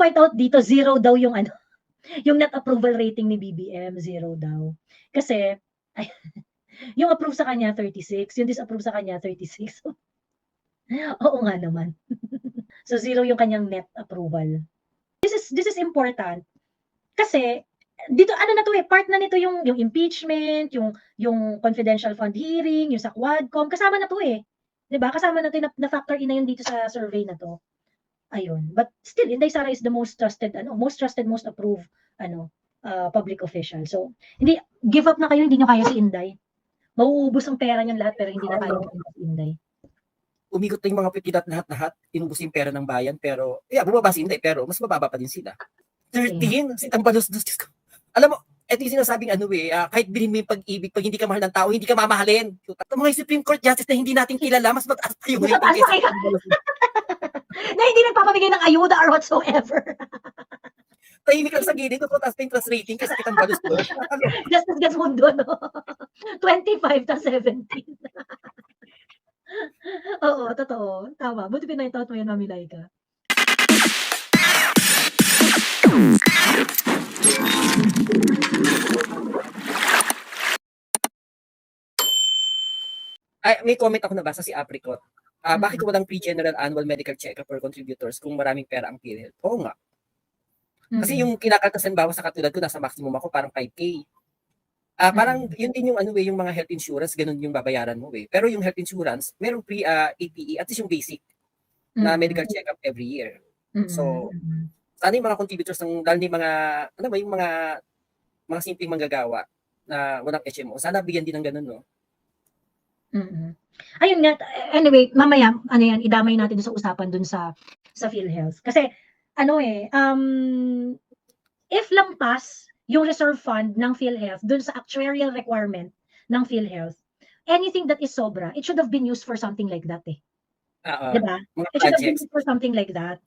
point out dito, 0 daw yung ano, yung net approval rating ni BBM, 0 daw. Kasi, ay, yung approve sa kanya 36, yung disapprove sa kanya 36. Oo nga naman. So 0 yung kanyang net approval. This is important kasi dito ano na to eh, part na nito yung impeachment, yung confidential fund hearing, yung sa Quadcom, kasama na to eh. 'Di ba? Kasama na to na factor in na yun dito sa survey na to. Ayun. But still, Inday Sara is the most trusted, most approved, public official. So, hindi, give up na kayo, hindi nyo kaya si Inday. Mauubos ang pera niyan lahat, pero hindi na kaya si Inday. Umikot na yung mga pipidat lahat, inubos yung pera ng bayan, pero, bumaba si Inday, pero mas mababa pa din sila. 13, si Tambalos, alam mo, ito yung sinasabing kahit bilhin mo yung pag-ibig, pag hindi ka mahal ng tao, hindi ka mamahalin. Ito mga Supreme Court Justice na hindi natin kilala, mas mag-asa tayo ngayon. Na hindi nagpapabigay ng ayuda or whatsoever. Tahimik lang sa gilid, tapos yung trust rating kasi kitang balos doon. Gas mundo, no? 25 to 17. Oo, totoo. Tama. Buti pinaitout mo yan, Mami Laika. May comment ako nabasa si Apricot. Bakit walang pre-general annual medical check-up for contributors kung maraming pera ang PhilHealth? Oo nga. Kasi yung kinakaltasan bawa sa katulad ko, nasa maximum ako, parang 5K. Parang yun din yung yung mga health insurance, ganun yung babayaran mo eh. Pero yung health insurance, merong pre-APE, at least yung basic na medical check-up every year. So, sana yung mga contributors ng, dahil yung mga, yung mga simpleng manggagawa na walang HMO, sana bigyan din ng ganun, no? Ayun nga, anyway, mamaya, idamay natin sa usapan dun sa PhilHealth. Kasi, if lampas yung reserve fund ng PhilHealth dun sa actuarial requirement ng PhilHealth, anything that is sobra, it should have been used for something like that eh. Diba? It should have been used for something like that.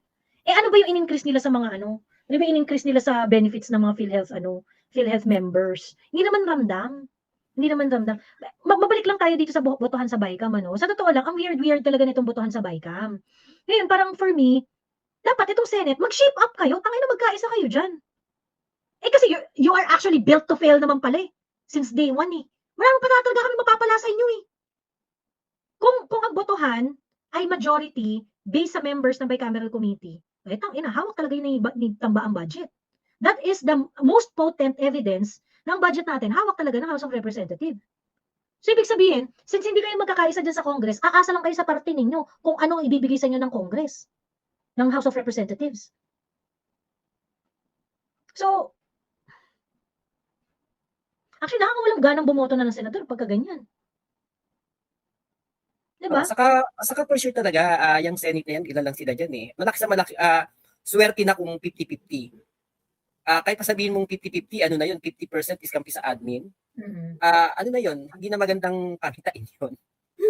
Ano ba yung in-increase nila sa mga Ano ba yung in-increase nila sa benefits ng mga PhilHealth members? Hindi naman ramdam. Mabalik lang tayo dito sa botohan sa BICAM, Sa totoo lang, ang weird talaga nitong botohan sa BICAM. Ngayon, parang for me, dapat itong Senate, mag-shape up kayo, tangina magkaisa kayo dyan. Kasi you are actually built to fail naman pala eh. Since day one eh. Wala pa talaga kami mapapala sa inyo eh. Kung ang botohan ay majority based sa members ng bicameral committee, hawak talaga yun ni tambaang budget. That is the most potent evidence ng budget natin, hawak talaga ng House of Representatives. So, ibig sabihin, since hindi kayo magkakaisa dyan sa Congress, aasa lang kayo sa parte ninyo kung anong ibibigay sa inyo ng Congress, ng House of Representatives. So, actually, nakakawalang ganang bumoto na ng senador pagka ganyan. Diba? Saka for sure talaga, yung Senate na yan, ilan lang sila dyan eh. Malaki, swerte na kung 50-50. Kahit pa sabihin mong 50-50, 50% is kampi sa admin. Na yun, hindi na magandang pakitain yun.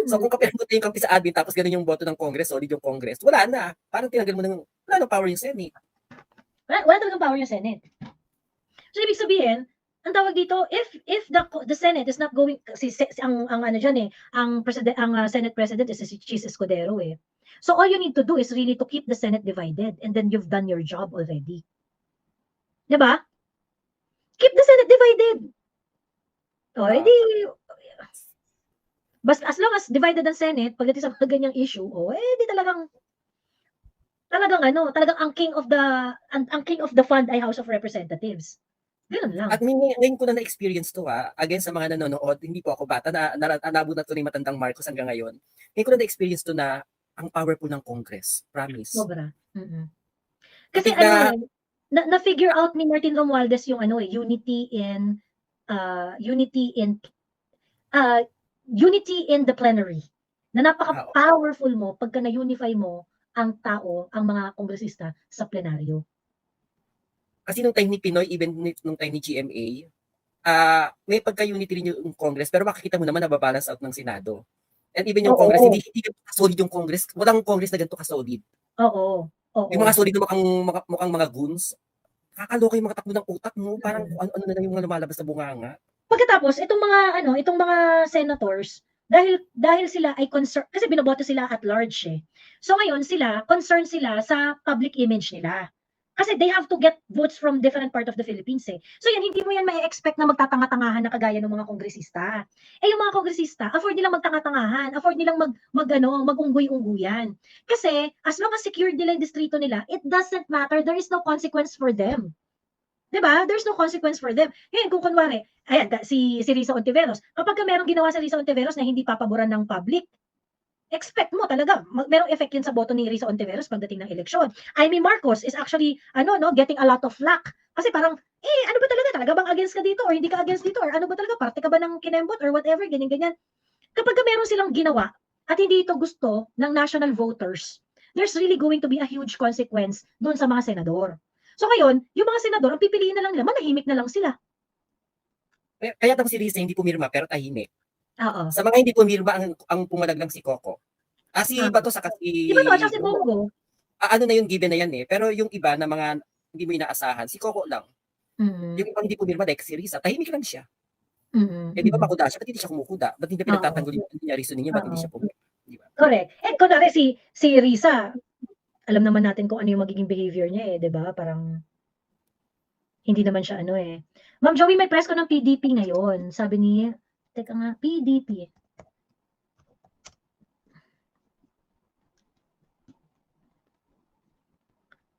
So kung kapihan mo yung kampi sa admin, tapos ganun yung boto ng Congress, solid yung Congress, wala na. Parang tinagal mo wala nang power yung Senate. Wala talagang power yung Senate. So ibig sabihin, ang tawag dito, if the Senate is not going, ang Senate President is si Chis Escudero eh. So all you need to do is really to keep the Senate divided, and then you've done your job already. Diba? Keep the Senate divided. Edi, basta as long as divided ang Senate, pagdating sa mga ganyang issue, di talagang ang king of the fund ay House of Representatives. Ganun lang. At ngayon ko na na-experience to again sa mga nanonood, hindi po ako bata, nabot na to ni matandang Marcos hanggang ngayon. Ngayon ko na na-experience to na ang powerful ng Congress. Promise. Sobra. Kasi na-figure out ni Martin Romualdez yung unity in the plenary. Na napaka-powerful mo pagka na-unify mo ang tao, ang mga kongresista sa plenaryo. Kasi nung time ni Pinoy, even nung time ni GMA, may pagka-unity rin yung Congress, pero makikita mo naman nababalance out ng Senado. And even yung Congress, hindi solid yung Congress. Walang Congress na ganito ka-solid. Oo. Yung mga solid na mukhang mga goons, kakaloka yung mga takbo ng utak mo, parang ano na lang yung mga lumalabas na bunganga. Pagkatapos, itong mga senators, dahil sila ay concerned, kasi binoboto sila at large eh. So ngayon concerned sila sa public image nila. Kasi they have to get votes from different part of the Philippines eh. So yan, hindi mo yan mai-expect na magtatanga-tangahan na kagaya ng mga kongresista. Eh yung mga kongresista, afford nilang magtanga-tangahan, afford nilang mag-unggoy-ungguyan. Kasi as long as secured nila yung distrito nila, it doesn't matter, there is no consequence for them. 'Di ba? There's no consequence for them. Ngayon kung kunwari, ayan, si Risa Ontiveros, kapag merong ginawa si Risa Ontiveros na hindi papaboran ng public, expect mo talaga merong effect yun sa boto ni Risa Ontiveros pagdating ng eleksyon. Amy Marcos is actually getting a lot of flack kasi parang ano ba talaga bang against ka dito or hindi ka against dito or ano ba talaga parte ka ba ng kinembot or whatever ganyan. Kapag meron silang ginawa at hindi ito gusto ng national voters, there's really going to be a huge consequence doon sa mga senador. So ngayon, yung mga senador, ang pipiliin na lang nila, manahimik na lang sila. Kaya daw si Risa hindi pumirma pero tahimik. Oo. Sa mga hindi pumirma, ang pumalag lang si Coco. Si Bato saka si... Di ba to? Tsaka si Bongo. Ano na yun, given na yan eh. Pero yung iba na mga hindi mo inaasahan, si Coco lang. Yung ibang hindi pumirma, like si Risa, tahimik lang siya. Di ba makuda siya? Ba't hindi siya kumukuda? Ba't hindi pinagtatanggol yung reason niya? Ba't hindi siya pumirma? Diba? Correct. Kunwari si Risa, alam naman natin kung ano yung magiging behavior niya eh, di ba? Parang hindi naman siya eh. Ma'am Joey, may press ko ng PDP ngayon. Sabi niya, teka nga, PDP.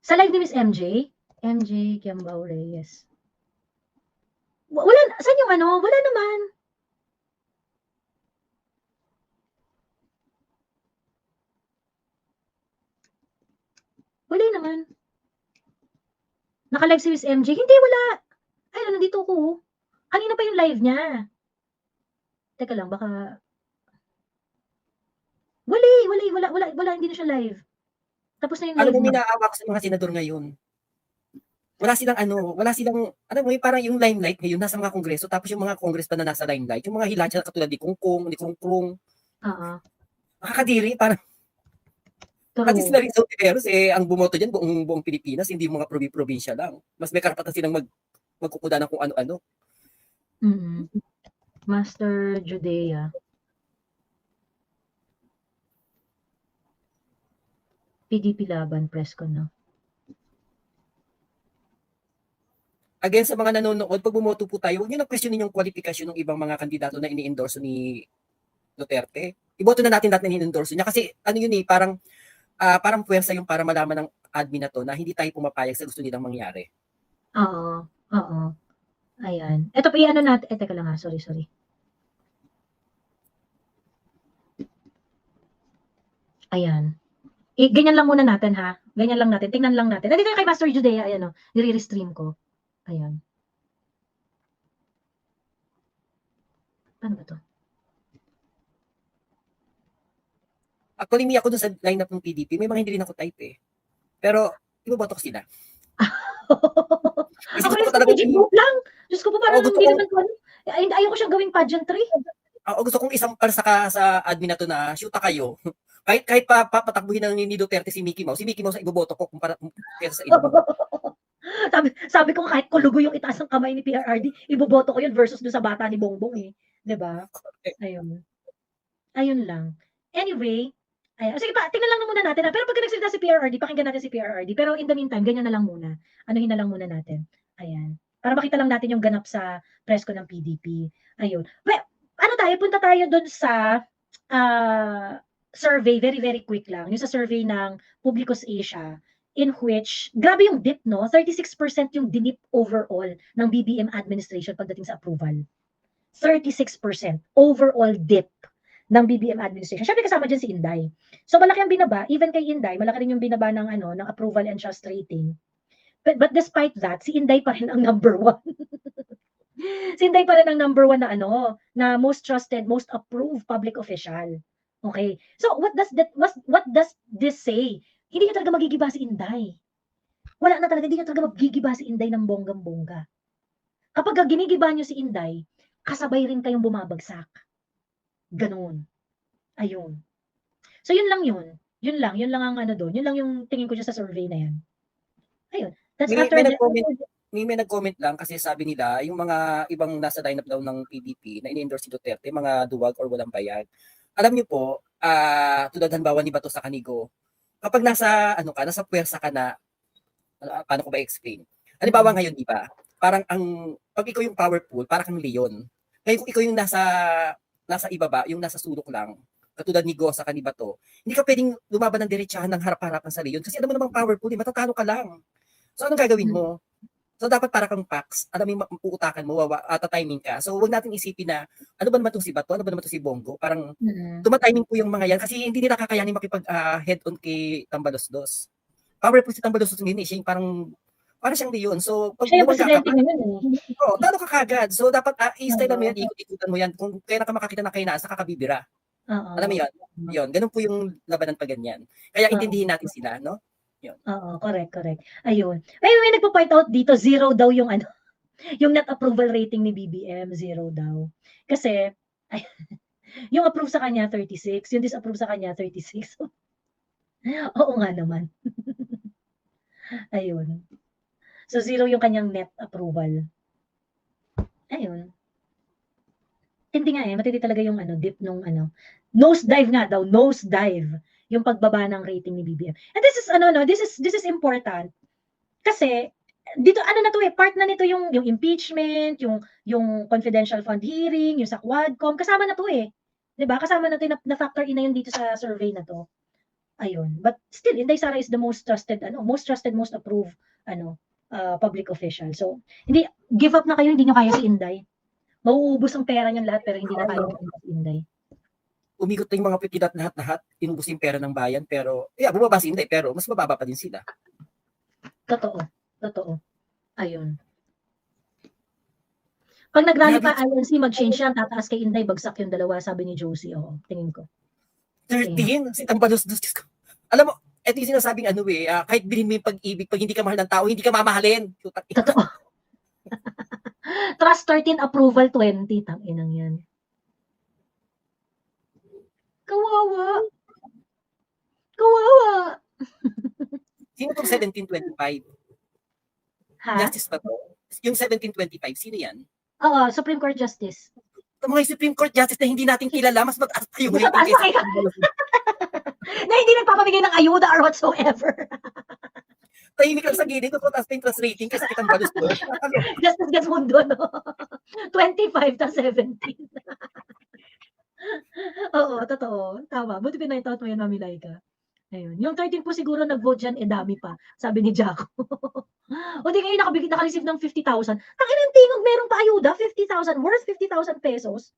Sa live ni Miss MJ Kiambao Reyes. Wala, saan yung Wala naman. Wala naman. Naka-live si Miss MJ? Hindi, wala. Ay, nandito ako. Kanina pa yung live niya. Teka lang, baka... Wala, hindi na siya live. Tapos na yung live. Alam mo, minaawa ko sa mga senador ngayon. Wala silang, parang yung limelight ngayon, nasa mga kongreso, tapos yung mga kongres pa na nasa limelight, yung mga hilacha katulad ni Kungkung. Nakakadiri, parang, pati sila Risa Ontiveros, ang bumoto dyan, buong Pilipinas, hindi mga probinsya lang. Mas may karapatan silang magkukuda ng kung ano-ano. Master Judea. PDP laban, press ko na. Again, sa mga nanonood, pag bumoto po tayo, huwag nyo na questionin yung kwalifikasyon ng ibang mga kandidato na ini-endorse ni Duterte. Iboto na natin lahat na ini-endorse niya. Kasi parang puwersa yung para malaman ng admin na to na hindi tayo pumapayag sa gusto nilang mangyari. Oo. Ayan. Ito pa natin. Teka lang ha. Sorry. Ayan. Ganyan lang muna natin ha. Ganyan lang natin. Tingnan lang natin. Nandito kay Master Judea. Ayan o. Nire-restream ko. Ayan. Paano ba to? Actually, may ako dun sa lineup ng PDP. May mga hindi rin ako type eh. Pero, iboboto ko sila. Ako rin sa Facebook lang. Diyos ko po, parang hindi naman ko. Ayoko siyang gawing pageantry. Gusto kong isang para sa admin na to na shoota kayo. Kahit papatakbuhin ng ni Duterte si Mickey Mouse ang iboboto ko kumpara sa inyo. Sabi ko kahit kulugo yung itaas ng kamay ni PRRD, iboboto ko yun versus doon sa bata ni Bongbong eh. 'Di ba? Ayun lang. Anyway, sige pa, tingnan lang muna natin. Pero pag nagsalita si PRRD, pakinggan natin si PRRD. Pero in the meantime, ganyan na lang muna. Anuhin na lang muna natin. Ayan. Para makita lang natin yung ganap sa press ko ng PDP. Ayun. Well, punta tayo doon sa survey, very, very quick lang. Yung sa survey ng Publicus Asia, in which, grabe yung dip, no? 36% yung dinip overall ng BBM administration pagdating sa approval. 36% overall dip ng BBM administration. Syempre kasama dyan si Inday. So malaki ang binaba, even kay Inday, malaki rin yung binaba ng ng approval and trust rating. But despite that, si Inday pa rin ang number 1. Si Inday pa rin ang number 1 na most trusted, most approved public official. Okay. So what does this say? Hindi niya talaga magigiba si Inday. Wala na talaga, hindi niya talaga magigiba si Inday ng bonggang-bongga. Kapag ginigiba niyo si Inday, kasabay rin kayong bumabagsak. Ganun. Ayun. So yun lang yun. Yun lang ang doon. Yun lang yung tingin ko dyan sa survey na yan. Ayun. That's may nag-comment lang kasi sabi nila, yung mga ibang nasa lineup daw ng PDP na ini-endorse si Duterte, mga duwag or walang bayad. Alam niyo po, tulad halimbawa ni Bato sa Canigo, kapag nasa puwersa ka na, Paano ko ba explain? Halimbawa ngayon, di ba? Parang pag ikaw yung powerful, parang kang leon. Ngayon kung ikaw yung nasa ibaba, yung nasa sulok lang, katulad ni Go sa Kanibato, hindi ka pwedeng lumaban ng diretsahan ng harap-harapan sa leon kasi alam mo namang powerful, matatalo ka lang. So anong gagawin mo? So dapat para kang Pax, alam mo yung uutakan mo, timing ka. So huwag natin isipin na ano ba naman itong si Bato, ano ba naman itong si Bongo. Parang tumatiming po yung mga yan kasi hindi nila kakayanin makipag head on kay Tambaloslos. Powerful si Tambaloslos ngayon siya yung parang siyang leon. So pag Siya yung bumangga ka, presidente ngayon talo ka kagad. So dapat i-style mo yan, ikot-ikutan mo yan. Kung kailan ka makakita ng kainas, kakabibira. Alam mo yun? Yun, ganun po yung labanan pa ganyan. Kaya intindihin natin sila, no? Oo, correct. Ayun. May nagpo-point out dito, 0 daw yung yung net approval rating ni BBM, 0 daw. Kasi, yung approve sa kanya, 36. Yung disapprove sa kanya, 36. Oo nga naman. Ayun. So, 0 yung kanyang net approval. Ayun. Hindi nga matindi talaga yung dip nung nose dive nga daw, nose dive yung pagbaba ng rating ni BBM. And this is this is important kasi dito na to part na nito yung impeachment, yung confidential fund hearing, yung sa Quadcom, kasama na to 'di ba? Kasama na to na factor in na yun dito sa survey na to. Ayun. But still, Inday Sara is the most trusted, most approved public official. So, hindi give up na kayo, hindi nyo kaya si Inday. Mauubos ang pera niyan lahat pero hindi na kaya si Inday. Umikot na yung mga pipidat lahat, inubos yung pera ng bayan, pero, bumaba si Inday, pero mas mababa pa din sila. Totoo. Ayun. Pag nagrally pa INC, mag-change yan, tataas kay Inday, bagsak yung dalawa, sabi ni Josie. Oo, tingin ko. 13? Si Tambaloslos. Alam mo, ito yung sinasabing kahit bilhin mo yung pag-ibig, pag hindi ka mahal ng tao, hindi ka mamahalin. Totoo. Trust 13, approval 20. Tanginang yan. Kawawa. Sino itong 1725? Ha? Justice pa to? Yung 1725, sino yan? Oo, Supreme Court Justice. Ito mga Supreme Court Justice na hindi natin kilala, mas mataas pa yung rating kaysa na hindi nagpapamigay ng ayuda or whatsoever. Tahimik lang sa gilid, mataas pa yung trust rating kasi kitang balos doon. Justice Gasmundo, no? 25 to 17. Oo, totoo. Tama. Buti pinaitout mo yan, Mami Laika. Ayun. Yung 13 po siguro nag-vote dyan, dami pa. Sabi ni Jaco. O di ngayon naka-receive ng 50,000. Tanginang tingog, meron pa ayuda, 50,000, worth 50,000 pesos.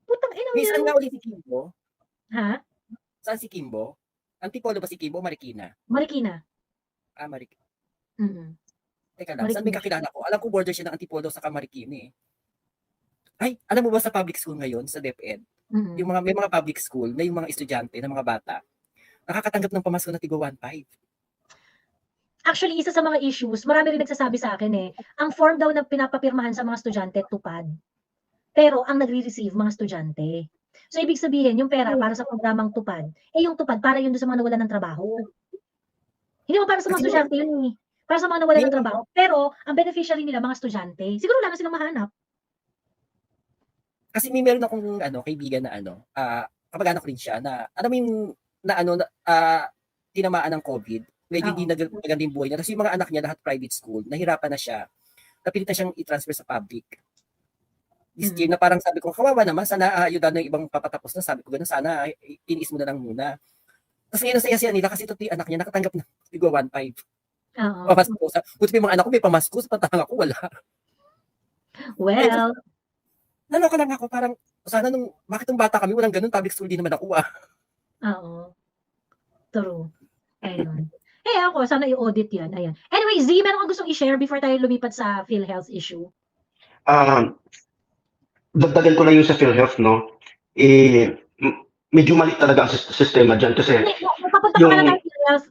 Putang ina. Saan nga ulit si Kimbo? Ha? Saan si Kimbo? Antipolo ba si Kimbo o Marikina? Marikina. Marikina. Teka lang, Marikina. saan may kakilala ko? Alam ko border siya ng Antipolo sa Marikina Ay, alam mo ba sa public school ngayon, sa DepEd, yung may mga public school na yung mga estudyante, na mga bata, nakakatanggap ng pamasko na tigo 1.5. Actually, isa sa mga issues, marami rin nagsasabi sa akin ang form daw na pinapapirmahan sa mga estudyante, tupad. Pero ang nagre-receive, mga estudyante. So, ibig sabihin, yung pera para sa programang tupad, yung tupad para yun doon sa mga nawalan ng trabaho. Hindi mo para sa mga estudyante yun para sa mga nawalan ng trabaho. Pero, ang beneficiary nila, mga estudyante. Siguro wala na silang mahanap. Kasi meron akong kaibigan na kamag-anak ko rin siya na alam mo yung tinamaan ng COVID, medyo hindi naganda yung buhay niya. Kasi yung mga anak niya lahat private school, nahirapan na siya. Napilit na siyang i-transfer sa public. This year na parang sabi ko, kawawa naman, sana ayudan ng ibang papatapos na. Sabi ko gano'n, sana tiniis mo na lang muna. Kasi ngayon nasaya nila kasi ito yung anak niya nakatanggap ng tigo 1.5. Pamasko. Buti yung mga anak ko may pamasko, sa patanga ko wala. Well, naloka lang ako, parang, sana bakit nung bata kami, walang ganun, public school din naman ako Oo. True. Ayun. Ako, sana i-audit yan. Ayan. Anyway, Z, meron kang gustong i-share before tayo lumipat sa PhilHealth issue? Dagdagan ko lang yung sa PhilHealth, no? Medyo mali talaga ang sistema dyan kasi papunta pa na tayo PhilHealth,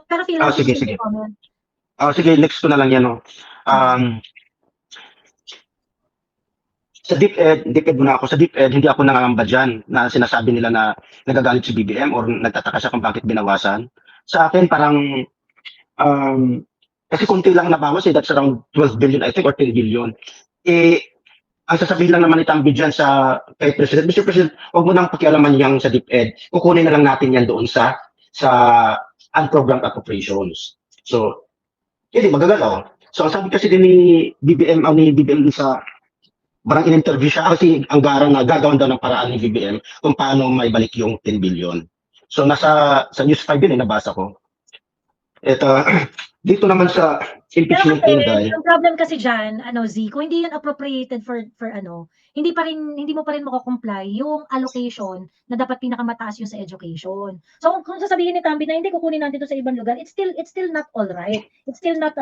pero PhilHealth sige. Sige, next ko na lang yan, no? Sa DepEd muna ako. Sa DepEd, hindi ako nangangamba dyan na sinasabi nila na nagagalit si BBM or nagtataka siya kung bakit binawasan. Sa akin, parang, kasi kunti lang nabawas that's around 12 billion, I think, or 10 billion. Ang sasabihin lang naman itang dyan kay President, Mr. President, huwag mo nang pakialaman yang sa DepEd. Kukunin na lang natin yan doon sa unprogrammed appropriations. So, hindi magagalaw. So ang sabi kasi din ni BBM, ni BBM sa parang in-interview siya kasi ang gara na gagawin daw ng paraan ni BBM kung paano maibalik yung 10 billion. So sa News 5 yun, nabasa ko. Ito, dito naman sa Pero impeachment kasi, inday, ang problem kasi dyan, Z, kung hindi yun appropriated for hindi mo pa rin mako-comply yung allocation na dapat pinakamataas yung sa education. So, kung sasabihin ni Tambi na hindi kukunin natin to sa ibang lugar, it's still not all right. It's still not,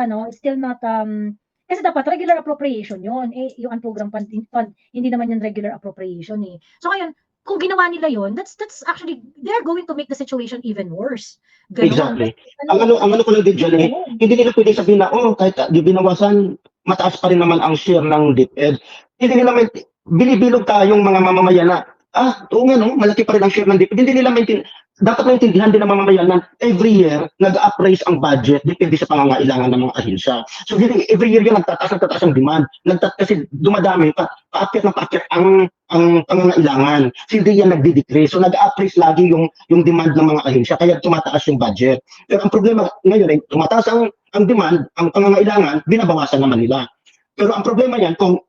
kasi dapat regular appropriation yun. Yung unprogrammed fund, hindi naman yung regular appropriation eh. So, ngayon, kung ginawa nila yun, that's actually, they're going to make the situation even worse. Ganun. exactly. Ang ano ko lang din dyan eh, hindi nila pwede sabihin na, kahit di binawasan, mataas pa rin naman ang share ng DepEd. Hindi nila bilibilog tayong mga mamamayan na, oo nga no, malaki pa rin ang share ng DepEd. Hindi nila dapat maintindihan din ng mamamayan na every year, nag-appraise ang budget, depende sa pangangailangan ng mga ahensya. So every year yun, nagtataas ang demand. Kasi dumadami, paakyat ng paakyat ang pangangailangan. So hindi yan nagdi-decrease. So nag-appraise lagi yung demand ng mga ahensya, kaya tumataas yung budget. Pero ang problema ngayon ay tumataas ang demand, ang pangangailangan, binabawasan naman nila. Pero ang problema yan, kung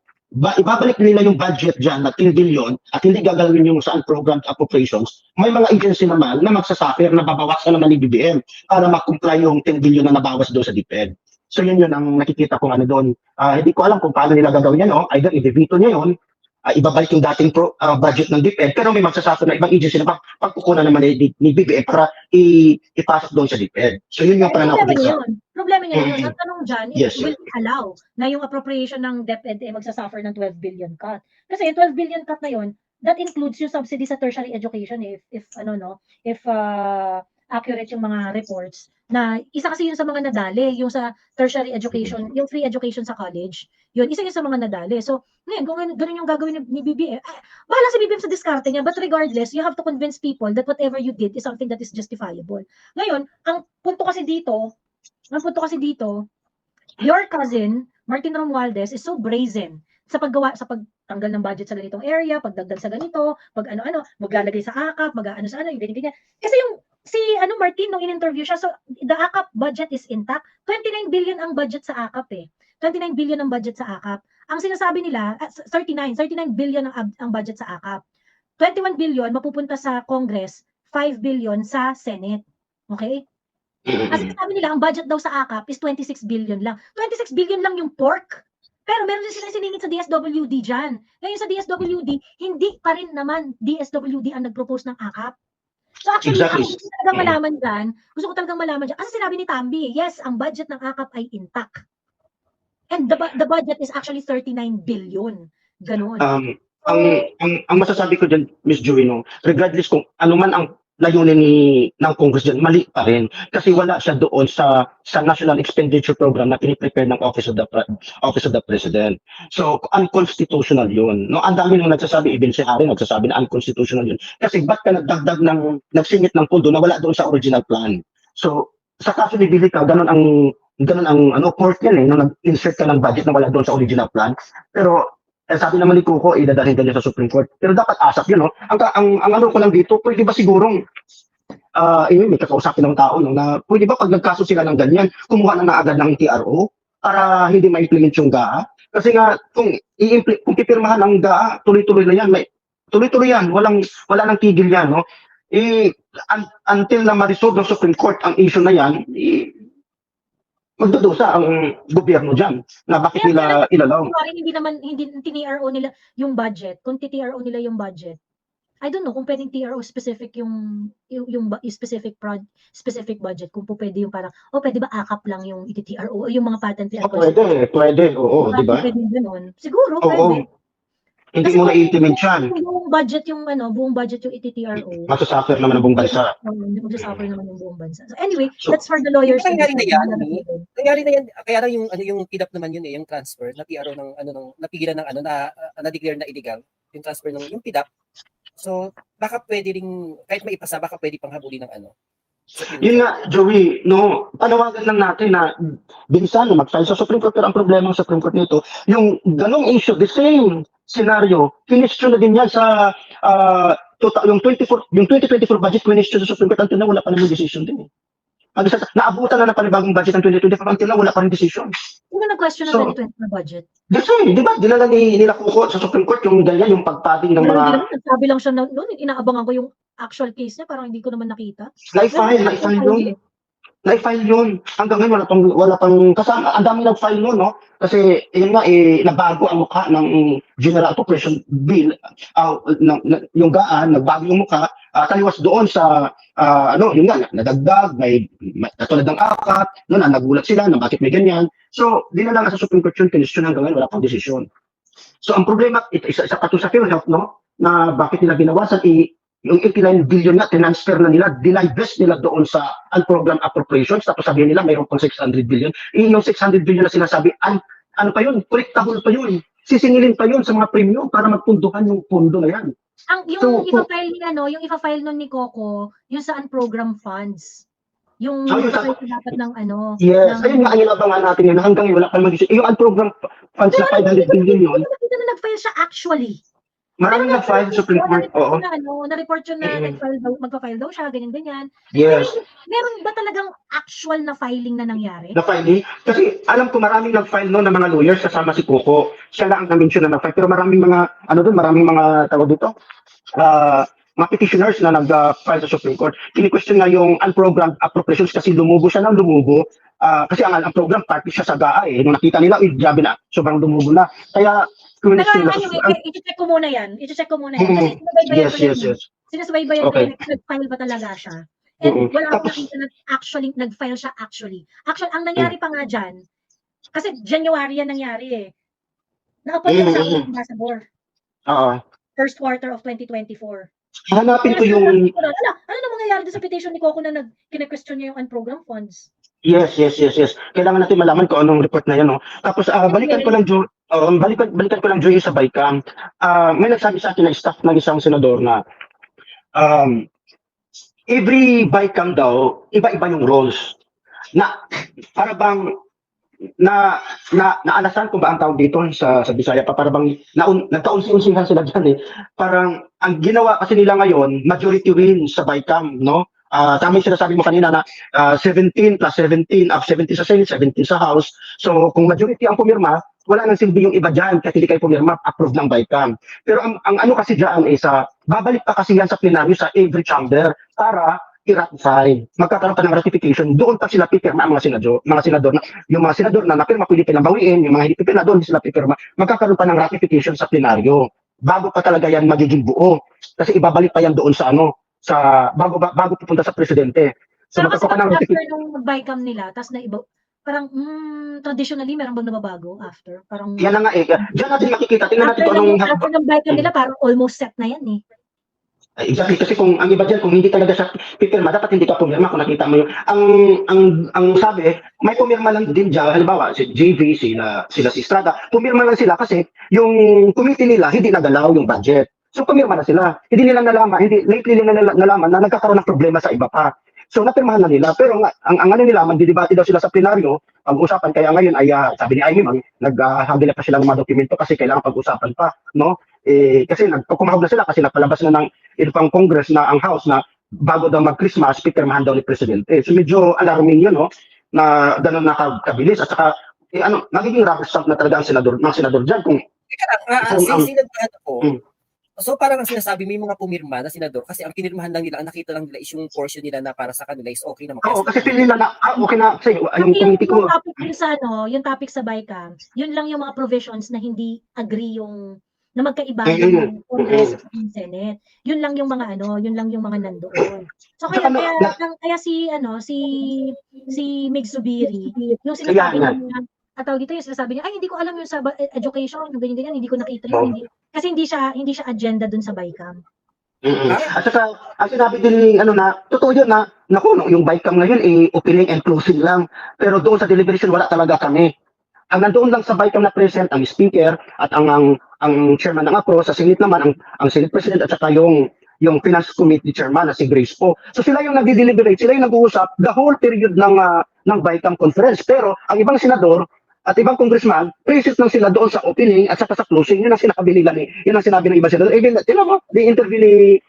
ibabalik nila yung budget dyan na 10 billion at hindi gagalawin yung saan programmed appropriations, may mga agency naman na magsasuffer na babawasan naman ni BBM para mag-comply yung 10 billion na nabawas doon sa DepEd. So yun ang nakikita kong doon. Hindi ko alam kung paano nila gagawin yan. Either i-veto niya yun, ibabalik yung dating budget ng DepEd, pero may magsasuffer na ibang agency na pagkukunan naman ni BBM para ipasok doon sa DepEd. So yun yung pananaw ko dito. Problema niya yun. Ang tanong dyan, Yes, will allow na yung appropriation ng DepEd magsasuffer ng 12 billion cut. Kasi yung 12 billion cut na yun, that includes yung subsidy sa tertiary education if accurate yung mga reports na isa kasi yun sa mga nadali, yung sa tertiary education, yung free education sa college, yun, isa yun sa mga nadali. So, ngayon, kung ganun yung gagawin ni BBM, bahala si BBM sa diskarte niya, but regardless, you have to convince people that whatever you did is something that is justifiable. Ngayon, ang punto kasi dito, your cousin, Martin Romualdez, is so brazen sa pagtanggal ng budget sa ganitong area, pagdagdag sa ganito, pag ano-ano, maglalagay sa AKAP, mag-ano sa ano, yung ganyan. Kasi si Martin, nung in-interview siya, so the AKAP budget is intact. 29 billion ang budget sa AKAP eh. 29 billion ang budget sa AKAP. Ang sinasabi nila, 39 billion ang budget sa AKAP. 21 billion mapupunta sa Congress, 5 billion sa Senate. Okay? As sabi nila, ang budget daw sa AKAP is 26 billion lang. 26 billion lang yung pork. Pero meron din silang siningit sa DSWD dyan. Ngayon sa DSWD, hindi pa rin naman DSWD ang nag-propose ng AKAP. So actually, Exactly. gusto ko talagang malaman dyan. Kasi sinabi ni Tambi, yes, ang budget ng AKAP ay intact. And the budget is actually 39 billion. Ganon. Ang masasabi ko dyan, Ms. Joey, regardless kung ano man ang layunin ng Congress dyan, mali pa rin. Kasi wala siya doon sa National Expenditure Program na piniprepare ng Office of the President. So, unconstitutional yun. Ang dami nung nagsasabi, even si Harry nagsasabi na unconstitutional yun. Kasi ba't ka nagdagdag nagsingit ng pondo na wala doon sa original plan? So, sa kaso ni Billy ka, ganun ang court yan nung nag-insert ka ng budget na wala doon sa original plan. Pero, sabi naman ni Kuko, idadalhin ka niya sa Supreme Court. Pero dapat asap yun, Ang ano ko lang dito, pwede ba sigurong, may kakausapin ng tao, na pwede ba pag nagkaso sila ng ganyan, kumuha na agad ng TRO para hindi ma-implement yung GAA? Kasi nga, kung pipirmahan ang GAA, tuloy-tuloy na yan. Tuloy-tuloy yan, wala nang tigil yan, until na ma-resolve ng Supreme Court ang issue na yan, magdudusa ang gobyerno dyan na bakit nila ilalaw. Hindi TRO nila yung budget. Kung TRO nila yung budget, I don't know kung pwedeng TRO specific yung specific budget. Kung po pwede yung parang, pwede ba AKAP lang yung TRO o yung mga patent Pwede, oo, di ba? Pwede ganun. Siguro, pwede. Hindi mo na-implement yan. Buong budget yung TRO. Masasuffer naman ang buong bansa. Magsasuffer naman yung buong bansa. So anyway, that's for the lawyers. Nangyari na yan. Kaya lang yung TDAP naman yun yung transfer na TRO ng napigilan ng na-declare na illegal yung transfer ng yung TDAP. So baka pwede ring kahit maipasa baka pwede pang habulin ng Yun nga, Joey, panawagan lang natin na bilisan mag-file sa Supreme Court, pero ang problema ng Supreme Court nito, yung ganong issue, the same scenario, kinestyon na din yan sa yung 2024 budget, kinestyon sa Supreme Court, until na wala pa naman decision din. Naabutan na ng panibagong budget ng 2025 until now, wala pa rin decision. Sino nag-question ng So, 2020 na budget? Kasi, di ba, dinala nila Kuko sa Supreme Court yung ganyan, yung pagpadding ng Pero mga hindi naman, nagsabi lang siya noon, inaabangan ko yung actual case niya, parang hindi ko naman nakita. na-file yun. Hanggang ngayon, wala pang kasama. Ang dami nag-file nun, no? Kasi, yun nga, nabago ang mukha ng General Appropriation Bill. Yung gaan, nagbago yung mukha. Taliwas doon sa, yun nga, nadagdag, may katulad ng akat, nagulat sila na bakit may ganyan. So, dinala nga sa Supreme Court yun, kinisyon hanggang ngayon, wala pang desisyon. So, ang problema, isa pa to sa PhilHealth, no? Na bakit nila binawasan, yung 89 billion na transfer na nila, dinivest nila doon sa unprogrammed appropriations, tapos sabihin nila mayroon pang 600 billion. Yung 600 billion na sinasabi, ano pa yun? Collectable pa yun. Sisingilin pa yun sa mga premium para magpunduhan yung pondo na yan. Yung ipa-file nun ni Coco, yung sa unprogrammed funds. Yung ipa-file dapat ng Yes, ayun nga ang inabangan natin yun. Hanggang ngayon wala pa mag-decision. Yung unprogrammed funds na 500 billion yun. Hindi na nag-file siya actually. Maraming nag-file sa Supreme Court. Oo. Na-report yun na magpa-file daw siya, ganyan-ganyan. Yes. Meron ba talagang actual na filing na nangyari? Na-file? Kasi alam ko maraming nag-file noon ng mga lawyers kasama si Coco. Siya lang ang na-mention na nag-file. Pero maraming mga, maraming mga tawag dito, mga petitioners na nag-file sa Supreme Court. Kini-question nga yung unprogrammed appropriations kasi lumubo siya ng lumubo. Kasi ang unprogrammed party siya sa GAA eh. Nung nakita nila, grabe na, sobrang lumubo na. Kaya, pero i-check ko muna yan. Kasi sinusubaybayan ko nag-file ba talaga siya. And wala akong nakita na actually nag-file siya actually. Actually, ang nangyari pa nga dyan, kasi January yan nangyari eh. Na-appoint siya sa ambassador. First quarter of 2024. Hanapin ko yung... Ano na mangyayari doon sa petition ni Coco na kine-question niya yung unprogrammed funds? Yes. Kailangan natin malaman kung anong report na yan, no? Tapos, balikan ko lang, Joy, sa BICAM. May nagsabi sa akin na staff ng isang senador na every BICAM daw, iba-iba yung roles. Na, para bang, naalasan ko ba ang tawag dito sa Bisaya pa, para bang, nagkaunsi-unsihan sila dyan eh. Parang, ang ginawa kasi nila ngayon, majority win sa BICAM, no? Tama yung sinasabi mo kanina na 17 plus 17, 17 sa Senate, 17 sa House. So, kung majority ang pumirma, wala nang silbi yung iba dyan kasi hindi kayo pumirma, approve ng BICAM. Pero ang ano kasi dyan is, babalik pa kasi yan sa plenaryo sa every chamber para i-ratify. Magkakaroon pa ng ratification. Doon pa sila pipirma ang mga senador. Yung mga senador na napirma, pwede pilang bawiin. Yung mga hindi pipirma, doon sila pipirma. Magkakaroon pa ng ratification sa plenaryo. Bago pa talaga yan magiging buo. Kasi ibabalik pa yan doon sa bago pupunta sa presidente. So, pero kasi after nung BICAM nila, tas na iba, parang, traditionally, meron bang nababago after? Parang, yan na nga eh. Diyan natin makikita. Tingnan natin kung anong... After ng BICAM nila, parang almost set na yan eh. Exactly. Kasi kung ang iba dyan, kung hindi talaga siya pipirma, dapat hindi ka pumirma kung nakita mo yung... Ang sabi, may pumirma lang din dyan. Halimbawa, si JV, sila si Estrada, pumirma lang sila kasi yung committee nila, hindi nagalaw yung budget. So, pumirma na sila. Lately nila nalaman na nagkakaroon ng problema sa iba pa. So, napirmahan na nila. Pero ang ano nila, magdidebate daw sila sa plenaryo, pag-usapan. Kaya ngayon ay, sabi ni Amy, nag-handle pa sila ng mga dokumento kasi kailangan pag-usapan pa, no? Kasi kumahog na sila kasi napalabas na ng ibang Congress na ang House na bago daw mag-Christmas, pipirmahan daw ni Presidente. So, medyo alarming yun, no? Na gano'n nakabilis. At saka, nagiging rubber stamp na talaga ang mga senador dyan. So parang ang sinasabi, may mga pumirma na senador kasi ang pinirmahan lang nila, ang nakita lang nila is yung portion nila na para sa kanila is okay naman. Oo, kasi feeling nila na okay na kasi yung committee ko. Yung topic sa BICAM, yun lang yung mga provisions na hindi agree na magkaiba yung Congress at yung Senate. Yun lang yung mga nandoon. So kaya si Mig Zubiri, yung sinasabi niya, dito yung sinasabi niya, ay hindi ko alam yung sa education, yung ganyan, hindi ko nakita yun. Kasi hindi siya agenda dun sa BICAM. At saka, ang sinabi din totoo yun yung BICAM ngayon, opening and closing lang. Pero doon sa deliberation, wala talaga kami. Ang nandoon lang sa BICAM na present, ang speaker, at ang chairman ng APRO, sa Senate naman, ang Senate President, at saka yung Finance Committee Chairman na si Grace po. So sila yung nagdi-deliberate, sila yung nag-uusap the whole period ng BICAM conference. Pero ang ibang senador, at ibang congressman, present lang sila doon sa opening at saka sa closing. Yun ang sinabi nila yun ang sinabi ng iba sila. Tinan mo, di interview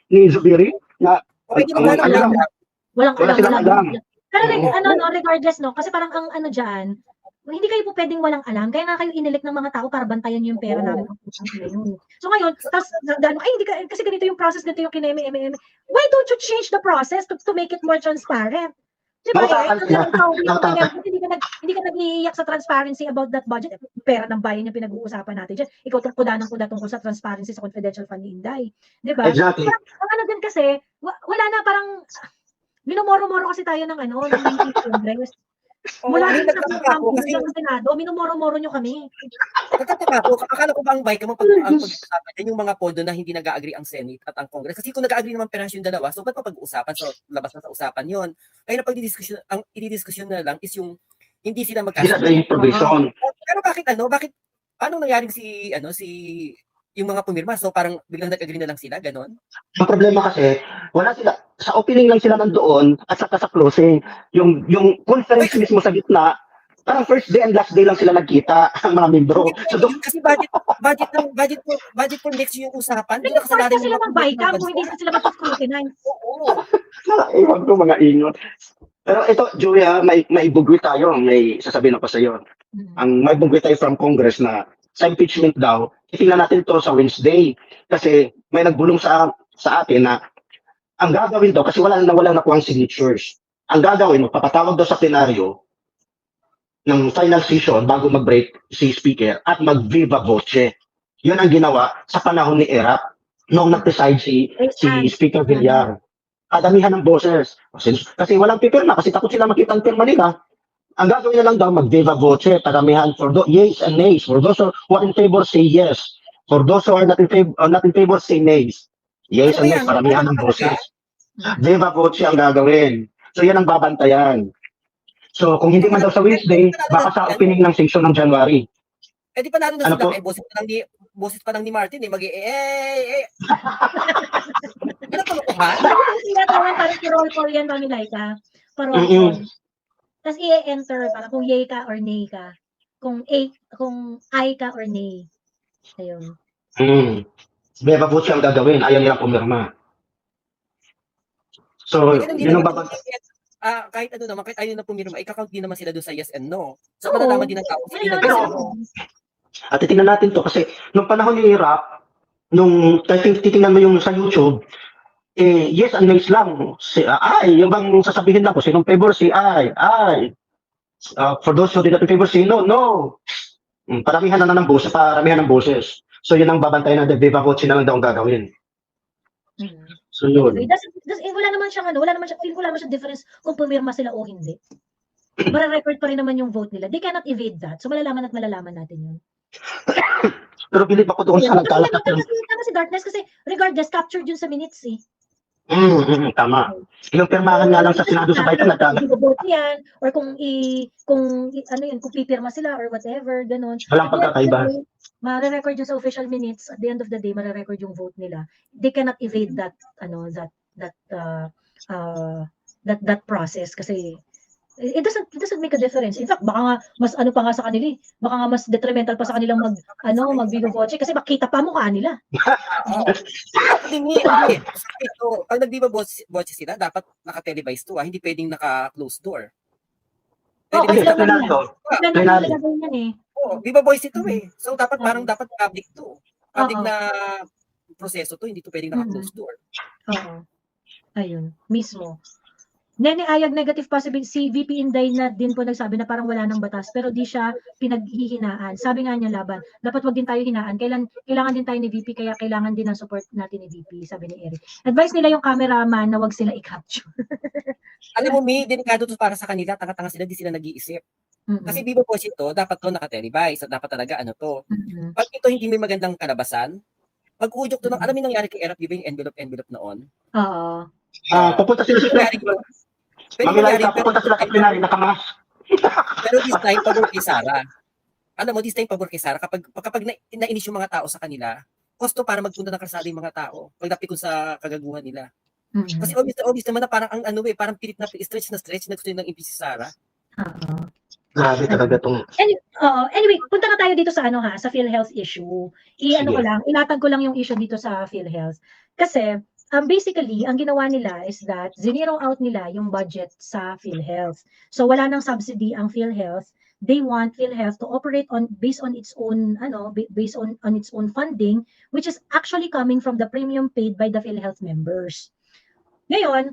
ni Zubiri na walang alam. Pero Oo. ano, no, regardless, no, kasi parang ang ano diyan, hindi kayo po pwedeng walang alam. Kaya nga kayo inelect ng mga tao para bantayan niyo yung pera namin ng utang na yun. So ngayon, tapos ay hindi ka, kasi ganito yung process, ganito yung kineme. Why don't you change the process to make it more transparent? Di ba, Nautakan Eric? sila. Ikaw, Nautakan. hindi ka nag-iiyak sa transparency about that budget. Pera ng bayan yung pinag-uusapan natin dyan. Ikaw kuda ng kuda tungkol sa transparency sa confidential fund ni Inday. Di ba? Exactly. Ang ano din kasi, wala na parang, minumoro-moro kasi tayo ng ano, ng 19th Congress. Mula Ay, din sa nagtataka ako kasi hanggang sa Senado, minumoro-moro nyo kami. nagtataka ako. Akala ko ba ang bike mo ang pag-usapan din yung mga pondo na hindi nag-agree ang Senate at ang Congress. Kasi kung nag-agree naman perhaps yung dalawa, so ba't pa pag-uusapan? So labas na sa usapan yon. Kaya na pag-didiskusyon, ang i-diskusyon na lang is yung hindi sila Sila magkasundo. yung provision. Pero bakit anong nangyari si yung mga pumirma? So parang biglang nag-agree na lang sila, ganon? Ang problema kasi, wala sila, sa opening lang sila nandoon at saka sa closing. Yung conference mismo sa gitna, parang first day and last day lang sila nagkita, ang mga membro. So, Kasi budget for next year yung usapan. Nag-report pa sila ng BICAM kung hindi sila mag-scrutinize. Oo. ewan ko mga ingot. Pero ito, Julia, may bugwi tayo. May sasabihin ako sa iyo. Ang may bugwi tayo from Congress na sa impeachment daw, itingnan natin to sa Wednesday. Kasi may nagbulong sa atin na ang gagawin daw, kasi walang nakuha ang signatures. Ang gagawin, magpapatawag daw sa plenaryo ng final session bago mag-break si Speaker at mag-viva voce. Yun ang ginawa sa panahon ni ERAP noong nag-preside si Speaker Villar. Kadamihan ng boses. Kasi walang pipirma, kasi takot sila makita ang pirma nila. Ang gagawin na lang daw, mag-viva voce, kadamihan for yes and nays. For those who are in favor, say yes. For those who are not in favor, say nays. Yes and nays, paramihan ng boses. Viva voce ang gagawin. So yan ang babantayan. So kung hindi man daw sa Wednesday, baka sa opening ng session ng January. Eh di panalo na Ano sila, po? boses pa lang ni Martin eh, ano to ha? Tinatawan parang si roll call yan, Mami Laika. Parang call. Tapos i-enter para kung yay ka or nay ka. Kung I ka or nay. Ayun. Viva voce ang gagawin, ayaw nilang pumirma. So, yun ang kahit ano naman, kahit ayaw na pumirma, ika-count din naman sila doon sa yes and no. So, malalaman din ng tao. At titingnan natin to kasi nung panahon ni Rap, nung titingnan mo yung sa YouTube, yes and nays lang. Yung bang sasabihin lang ko, sinong favor si ay. For those who did not in favor, si no. Paramihan na ng boses. So yun ang babantayan ng Viva Voce na lang daw ang gagawin. So yun. Wala naman siyang difference kung pumirma sila o hindi. Mara-record pa rin naman yung vote nila. They cannot evade that. So malalaman natin yun. Pero bilib ako doon sa nagkalat na kasi darkness kasi regardless captured yun sa minutes eh. Tama. Yung pirmahan nga lang sa Senado sa Biden nagkalat. Yan or kung pipirma sila or whatever, ganun. Walang pagkakaiba. Mare-record yun sa official minutes. At the end of the day, mare-record yung vote nila. They cannot evade that process kasi it doesn't make a difference. In fact, baka nga mas pa nga sa kanila, baka nga mas detrimental pa sa kanilang mag-viva voce kasi makita pa mukha nila. Hindi. So, pag nag-viva voce sila, dapat naka-televise to, hindi pwedeng naka-close door. Okay, sa plenaryo. Viva voice ito eh. So, dapat public to. Public na proseso to, hindi to pwedeng naka-close door. Oo. Ayun, mismo. Nene Ayag, negative possibility. Si VP Inday na din po nagsabi na parang wala ng batas pero di siya pinaghihinaan. Sabi nga niya laban, dapat wag din tayo hinaan. Kailangan din tayo ni VP kaya kailangan din ng support natin ni VP, sabi ni Eric. Advice nila yung cameraman na wag sila i-capture. Alam mo, may delikado to para sa kanila. Tanga-tanga sila, di sila nag-iisip. Kasi Viva Voice ito, dapat to naka-televise at dapat talaga Pag ito hindi may magandang kalabasan, pag-udyok to ng, alam mo yung nangyari kay Erap, di ba yung envelope noon? Oo. Pupunta sila sa pupunta sila sa plenary nakamas. Pero this time, pabor kay Sara. Alam mo, this time pabor kay Sara, kapag na-inis yung mga tao sa kanila, kosto para magpunta ng kalsada yung mga tao, pagdapit ko sa kagaguhan nila. Kasi obvious naman na parang parang pilit na stretch na gusto nyo ng impeach si Sara. Grabe talaga itong... Anyway, punta na tayo dito sa sa PhilHealth issue. Ilatag ko lang yung issue dito sa PhilHealth. Kasi, basically, ang ginawa nila is that zinero out nila yung budget sa PhilHealth. So wala nang subsidy ang PhilHealth. They want PhilHealth to operate on based on its own based on its own funding, which is actually coming from the premium paid by the PhilHealth members. Ngayon,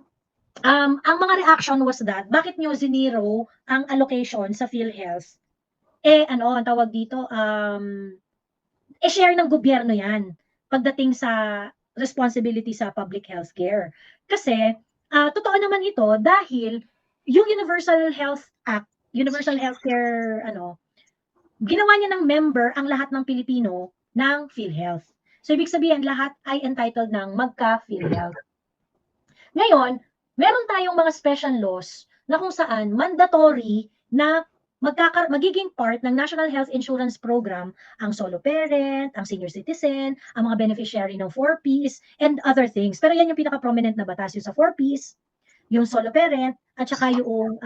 ang mga reaction was that bakit nyo zinero ang allocation sa PhilHealth? Ang tawag dito, share ng gobyerno yan pagdating sa responsibility sa public healthcare. Kasi, totoo naman ito dahil yung Universal Health Act, Universal Healthcare, ginawa niya ng member ang lahat ng Pilipino ng PhilHealth. So, ibig sabihin, lahat ay entitled ng magka-PhilHealth. Ngayon, meron tayong mga special laws na kung saan mandatory na magiging part ng National Health Insurance Program ang solo parent, ang senior citizen, ang mga beneficiary ng 4Ps, and other things. Pero yan yung pinaka-prominent na batas, yung sa 4Ps, yung solo parent, at saka yung,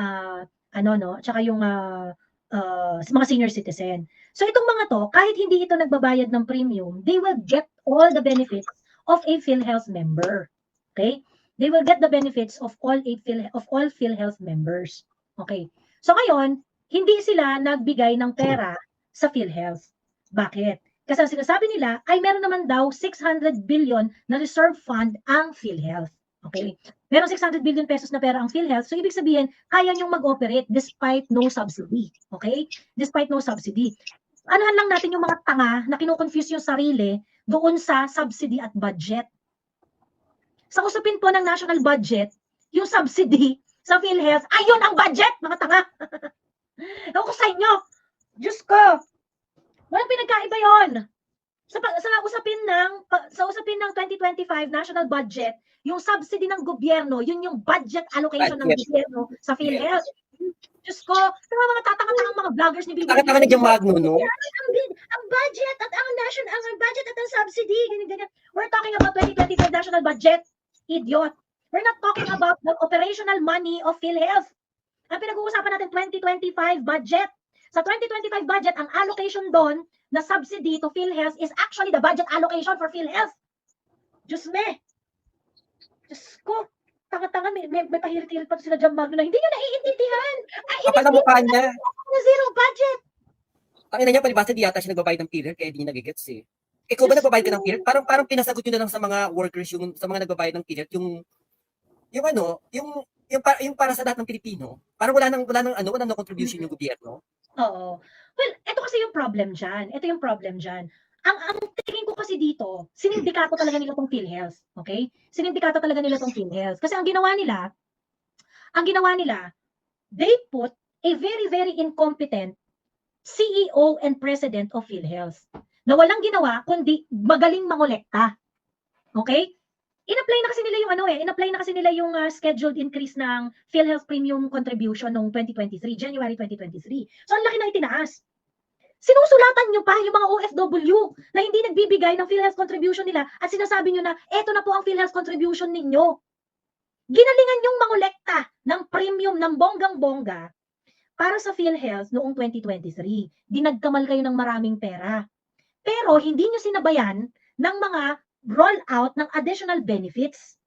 mga senior citizen. So itong mga to, kahit hindi ito nagbabayad ng premium, they will get all the benefits of a PhilHealth member. Okay? They will get the benefits of all PhilHealth members. Okay? So ngayon, hindi sila nagbigay ng pera sa PhilHealth. Bakit? Kasi ang sinasabi nila ay meron naman daw 600 billion na reserve fund ang PhilHealth. Okay? Meron 600 billion pesos na pera ang PhilHealth. So ibig sabihin, kaya niyong mag-operate despite no subsidy. Okay? Despite no subsidy. Anuhan lang natin yung mga tanga na kino-confuse yung sarili doon sa subsidy at budget. Sa usapin po ng national budget, yung subsidy sa PhilHealth, ayun ang budget, mga tanga. Ewan ko sa inyo. Diyos ko. Walang pinagkaiba yun. Sa usapin ng 2025 national budget, yung subsidy ng gobyerno, yun yung budget allocation ng gobyerno sa PhilHealth. Diyos ko, mga tatanga-tangang mga vloggers ni BBM. Taka-taka na yung Magno, no? Ang budget at ang budget at ang subsidy, ganyan. We're talking about 2025 national budget. Idiot. We're not talking about the operational money of PhilHealth. Ang pinag-uusapan natin 2025 budget. Sa 2025 budget, ang allocation doon na subsidy to PhilHealth is actually the budget allocation for PhilHealth. Diyos me. Diyos ko. Tanga-tanga, may pahirit-hirit pa sila dyan, Magno, na hindi nyo naiintindihan. Kapal na mukha niya. Zero budget. Ang ina niya, palibasa di yata siya nagbabayad ng PhilHealth kaya di nagigets eh. Ikaw ba nagbabayad ka ng PhilHealth? Parang pinasagot nyo na lang sa mga workers, sa mga nagbabayad ng PhilHealth, yung para sa lahat ng Pilipino, parang wala nang contribution yung gobyerno. Oo. Well, ito kasi yung problem dyan. Ang tingin ko kasi dito, sinindikato talaga nila tong PhilHealth. Okay? Sinindikato talaga nila tong PhilHealth. Kasi ang ginawa nila, they put a very, very incompetent CEO and President of PhilHealth na walang ginawa kundi magaling mangolekta. Okay? In-apply na kasi nila yung scheduled increase ng PhilHealth premium contribution noong 2023, January 2023. So ang laki na itinaas. Sinusulatan nyo pa yung mga OFW na hindi nagbibigay ng PhilHealth contribution nila at sinasabi nyo na eto na po ang PhilHealth contribution ninyo. Ginalingan yung mangolekta ng premium ng bonggang-bongga para sa PhilHealth noong 2023. Dinagkamal kayo ng maraming pera. Pero hindi nyo sinabayan ng mga rollout ng additional benefits.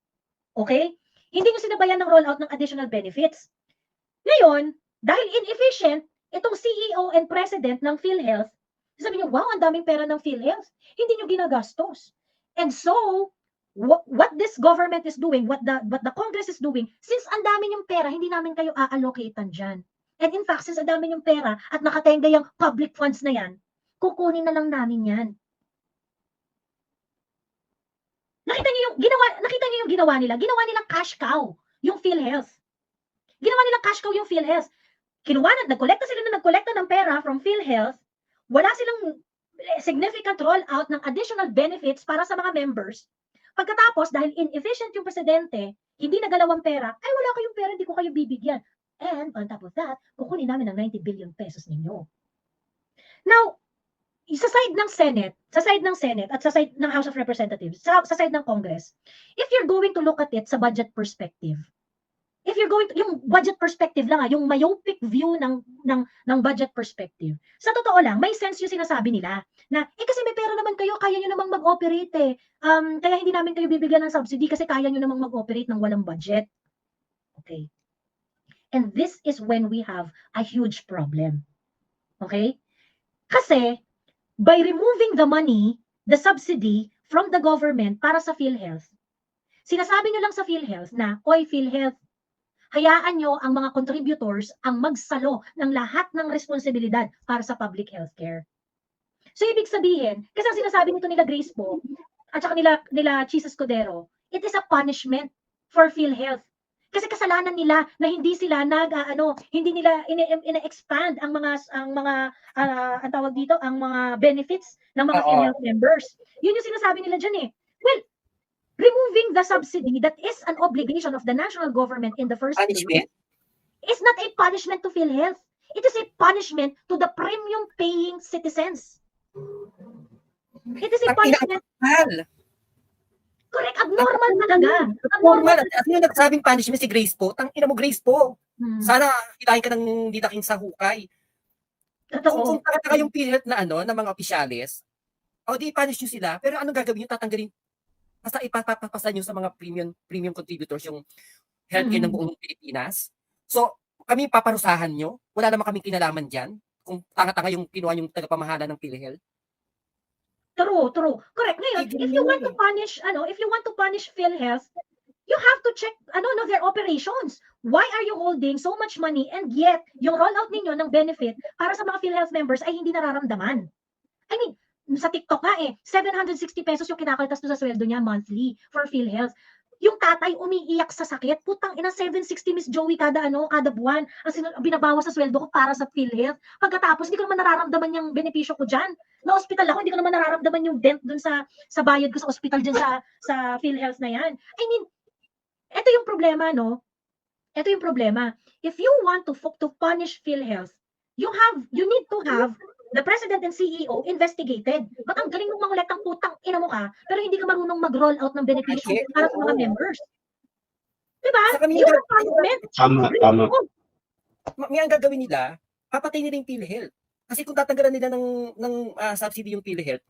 Okay? Hindi nyo sinabayan ng rollout ng additional benefits. Ngayon, dahil inefficient, itong CEO and President ng PhilHealth, sabi nyo, wow, ang daming pera ng PhilHealth. Hindi nyo ginagastos. And so, what this government is doing, what the Congress is doing, since ang dami yung pera, hindi namin kayo a-allocatean dyan. And in fact, since ang dami yung pera at nakatenga yung public funds na yan, kukunin na lang namin yan. Nakita niyo yung ginawa nila? Ginawa nilang cash cow yung PhilHealth. Ginawa nilang cash cow yung PhilHealth. Nagkolekta ng pera from PhilHealth. Wala silang significant rollout ng additional benefits para sa mga members. Pagkatapos, dahil inefficient yung presidente, hindi nagalawang pera, ay wala kayong pera, hindi ko kayo bibigyan. And on top of that, kukunin namin ng 90 billion pesos ninyo. Now, sa side ng Senate at sa side ng House of Representatives, sa side ng Congress, if you're going to look at it sa budget perspective, if you're going to, yung budget perspective lang yung myopic view ng budget perspective. Sa totoo lang, may sense yung sinasabi nila na, kasi may pera naman kayo, kaya nyo namang mag-operate kaya hindi namin kayo bibigyan ng subsidy kasi kaya nyo namang mag-operate ng walang budget. Okay. And this is when we have a huge problem. Okay? Kasi, by removing the money, the subsidy from the government para sa PhilHealth, sinasabi nyo lang sa PhilHealth na, oy PhilHealth, hayaan nyo ang mga contributors ang magsalo ng lahat ng responsibilidad para sa public healthcare. So, ibig sabihin, kasi ang sinasabi nito nila Grace po, at saka nila Chis Escudero, it is a punishment for PhilHealth. Kasi kasalanan nila na hindi sila hindi nila ine-expand ang tawag dito, ang mga benefits ng mga PhilHealth members. Yun yung sinasabi nila dyan Well, removing the subsidy that is an obligation of the national government in the first place is not a punishment to PhilHealth. It is a punishment to the premium paying citizens. It is a punishment. Correct, abnormal talaga. Abnormal. At yung nagsabing punishment si Grace po, tangina mo Grace po. Sana hilahin ka ng ditakin sa hukay. Kung taka yung PhilHealth na na mga opisyalis, di punish nyo sila, pero anong gagawin nyo? Tatanggalin, basta ipapapasa nyo sa mga premium contributors yung healthcare ng buong Pilipinas. So, kami paparusahan nyo. Wala naman kaming kinalaman dyan. Kung tanga-tanga yung kinuha yung tagapamahala ng PhilHealth. True. Correct. Ngayon, if you want to punish PhilHealth, you have to check their operations. Why are you holding so much money and yet yung rollout ninyo ng benefit para sa mga PhilHealth members ay hindi nararamdaman? I mean, sa TikTok nga 760 pesos yung kinakaltas doon sa sweldo niya monthly for PhilHealth. Yung tatay umiiyak sa sakit, putang ina 760 Miss Joey kada buwan ang binabawas sa sweldo ko para sa PhilHealth. Pagkatapos hindi ko naman nararamdaman yung benepisyo ko diyan. Na hospital ako, hindi ko naman nararamdaman yung dent doon sa bayad ko sa hospital diyan sa PhilHealth na yan. I mean, ito yung problema, no? Ito yung problema. If you want to punish PhilHealth, you need to have the president and CEO investigated. Ba't ang galing mong mangulit ang putang ina mo ka, pero hindi ka marunong mag-roll out ng benepisyo para sa mga members. Diba? Yung punishment. Tama. May ang gagawin nila, papatay nila yung PhilHealth. Kasi kung tatanggalan nila ng subsidy yung PhilHealth,